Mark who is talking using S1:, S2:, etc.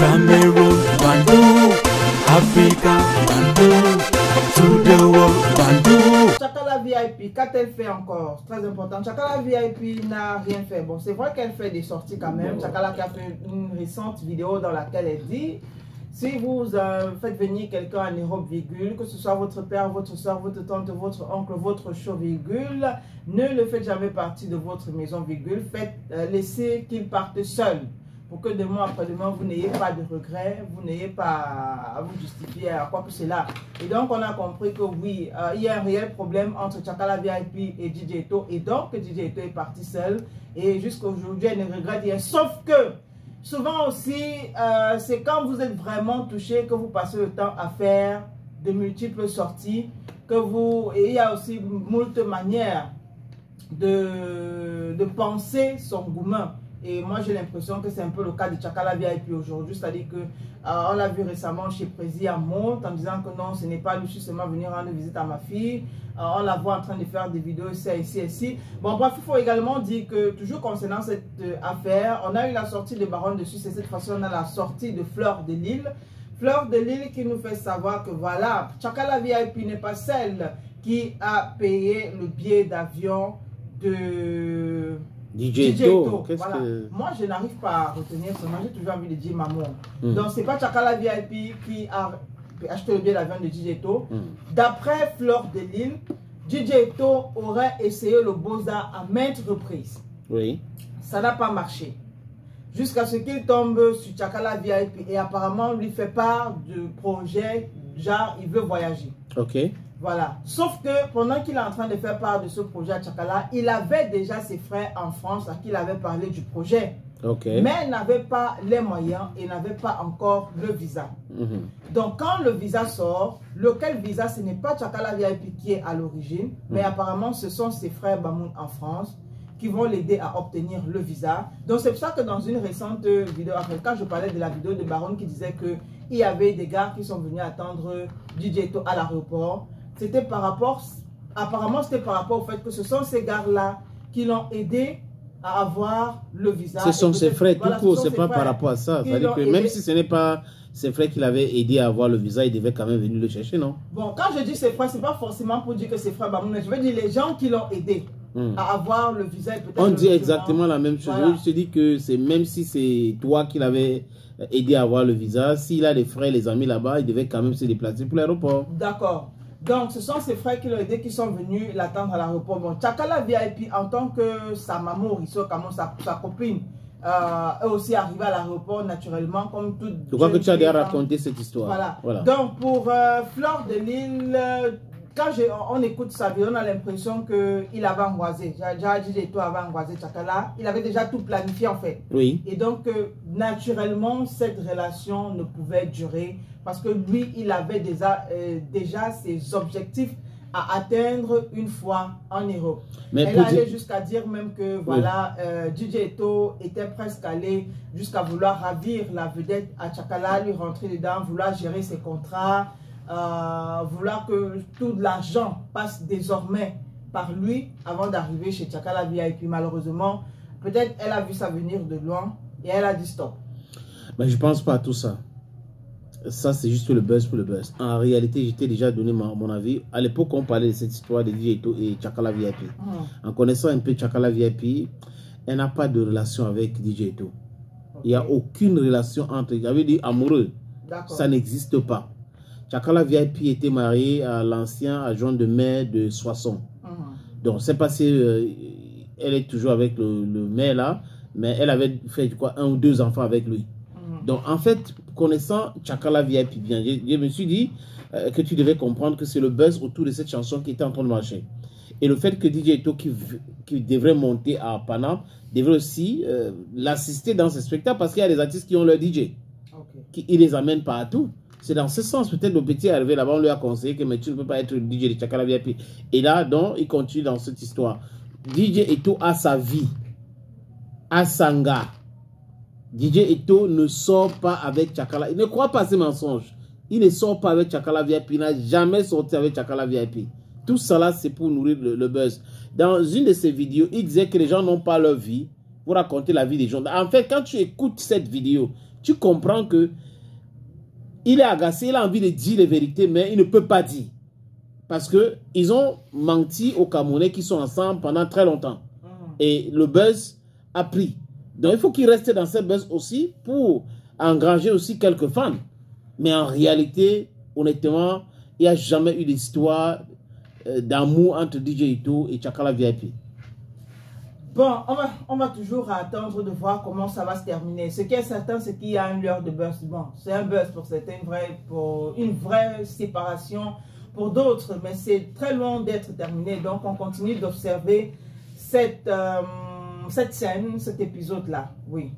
S1: Cameroon, Bandung, Africa, Bandung, to the world, Bandung.
S2: Tchakala VIP, qu'a-t-elle fait encore? Très important. Tchakala VIP n'a rien fait. Bon, c'est vrai qu'elle fait des sorties quand même. Tchakala qui a fait une récente vidéo dans laquelle elle dit: si vous faites venir quelqu'un en Europe, virgule, que ce soit votre père, votre soeur, votre tante, votre oncle, votre chaud, virgule, ne le faites jamais partie de votre maison, virgule. Laissez qu'il parte seul, pour que demain après-demain, vous n'ayez pas de regrets, vous n'ayez pas à vous justifier à quoi que cela. Et donc, on a compris que oui, il y a un réel problème entre Tchakala VIP et DJ Eto. Et donc, DJ Eto est parti seul. Et jusqu'à aujourd'hui, elle ne regrette rien. Sauf que, souvent aussi, c'est quand vous êtes vraiment touché que vous passez le temps à faire de multiples sorties. Et il y a aussi moult manières de penser son gourmand. Et moi, j'ai l'impression que c'est un peu le cas de Tchakala VIP aujourd'hui. C'est-à-dire que on l'a vu récemment chez Prési à Monte en disant que non, ce n'est pas lui, je suis seulement venu rendre visite à ma fille. On la voit en train de faire des vidéos ici. Bon, bref, il faut également dire que, toujours concernant cette affaire, on a eu la sortie de Baronne de Suisse et cette fois-ci, on a la sortie de Fleur de Lille. Fleur de Lille qui nous fait savoir que voilà, Tchakala VIP n'est pas celle qui a payé le billet d'avion de DJ Eto. Voilà. Moi, je n'arrive pas à retenir ce nom. J'ai toujours envie de dire maman. Donc, c'est pas Tchakala VIP qui a acheté le billet d'avion de DJ Eto. D'après Fleur de Lille, DJ Eto aurait essayé le Beaux-Arts à maintes reprises.
S3: Oui. Ça
S2: n'a pas marché. Jusqu'à ce qu'il tombe sur Tchakala VIP. Et apparemment, lui fait part du projet, genre, il veut voyager.
S3: Ok.
S2: Voilà. Sauf que pendant qu'il est en train de faire part de ce projet à Tchakala, il avait déjà ses frères en France à qui il avait parlé du projet.
S3: Okay.
S2: Mais il n'avait pas les moyens et n'avait pas encore le visa. Donc quand le visa sort, lequel visa, ce n'est pas Tchakala VIP qui est à l'origine, mais apparemment ce sont ses frères Bamoun en France qui vont l'aider à obtenir le visa. Donc c'est pour ça que dans une récente vidéo, quand je parlais de la vidéo de Baron qui disait qu'il y avait des gars qui sont venus attendre DJ Eto à l'aéroport, c'était par rapport, apparemment c'était par rapport au fait que ce sont ces gars-là qui l'ont aidé à avoir le visa.
S3: Ce sont ses frères, voilà, tout court, c'est pas par rapport à ça. C'est-à-dire que même si ce n'est pas ses frères qui l'avaient aidé à avoir le visa, il devait quand même venir le chercher, non? Bon,
S2: quand je dis ses frères, c'est pas forcément pour dire que c'est frère Bamoun, mais je veux dire les gens qui l'ont aidé à avoir le visa.
S3: On dit exactement la même chose. Voilà. Je te dis que c'est même si c'est toi qui l'avais aidé à avoir le visa, s'il a des frères, les amis là-bas, il devait quand même se déplacer pour l'aéroport.
S2: D'accord. Donc, ce sont ses frères qui l'ont aidé, qui sont venus l'attendre à l'aéroport. Bon, Tchakala VIP, en tant que sa maman, sa copine, est aussi arrivée à l'aéroport naturellement, comme toute.
S3: Je crois que tu as déjà raconté cette histoire.
S2: Voilà. Donc, pour Fleur de Lille, quand on écoute sa vie, on a l'impression qu'il avait angoissé. DJ Eto avait angoissé Tchakala. Il avait déjà tout planifié en fait.
S3: Oui.
S2: Et donc, naturellement, cette relation ne pouvait durer parce que lui, il avait déjà ses objectifs à atteindre une fois en Europe. Mais elle allait jusqu'à dire même que voilà, DJ Eto était presque allé jusqu'à vouloir ravir la vedette à Tchakala, lui rentrer dedans, vouloir gérer ses contrats. Vouloir que tout l'argent passe désormais par lui avant d'arriver chez Tchakala VIP. Malheureusement, peut-être elle a vu ça venir de loin et elle a dit stop.
S3: Mais je pense pas à tout ça. Ça, c'est juste le buzz pour le buzz. En réalité, j'étais déjà donné mon avis. À l'époque, on parlait de cette histoire de DJ Eto et Tchakala VIP. En connaissant un peu Tchakala VIP, elle n'a pas de relation avec DJ Eto. Il n'y a aucune relation entre... J'avais dit amoureux. Ça n'existe pas. Tchakala VIP était marié à l'ancien adjoint de maire de Soissons. Donc, c'est passé, elle est toujours avec le maire là, mais elle avait fait quoi, 1 ou 2 enfants avec lui. Donc, en fait, connaissant Tchakala VIP bien, je me suis dit que tu devais comprendre que c'est le buzz autour de cette chanson qui était en train de marcher. Et le fait que DJ Eto, qui devrait monter à Paname, devrait aussi l'assister dans ces spectacles parce qu'il y a des artistes qui ont leur DJ. Ils les amènent partout. C'est dans ce sens, peut-être le petit est arrivé là-bas, on lui a conseillé que mais tu ne peux pas être le DJ de Tchakala VIP. Et là, donc, il continue dans cette histoire. DJ Eto a sa vie, a Sanga. DJ Eto ne sort pas avec Tchakala. Il ne croit pas à ces mensonges. Il ne sort pas avec Tchakala VIP. Il n'a jamais sorti avec Tchakala VIP. Tout ça là, c'est pour nourrir le buzz. Dans une de ses vidéos, il disait que les gens n'ont pas leur vie pour raconter la vie des gens. En fait, quand tu écoutes cette vidéo, tu comprends que il est agacé, il a envie de dire les vérités, mais il ne peut pas dire. Parce qu'ils ont menti aux Camerounais qui sont ensemble pendant très longtemps. Et le buzz a pris. Donc il faut qu'il reste dans ce buzz aussi pour engranger aussi quelques fans. Mais en réalité, honnêtement, il n'y a jamais eu d'histoire d'amour entre DJ Ito et Tchakala VIP.
S2: Bon, on va toujours attendre de voir comment ça va se terminer. Ce qui est certain, c'est qu'il y a une lueur de buzz. Bon, c'est un buzz pour certains, pour une vraie séparation pour d'autres, mais c'est très loin d'être terminé. Donc, on continue d'observer cette scène, cet épisode-là. Oui.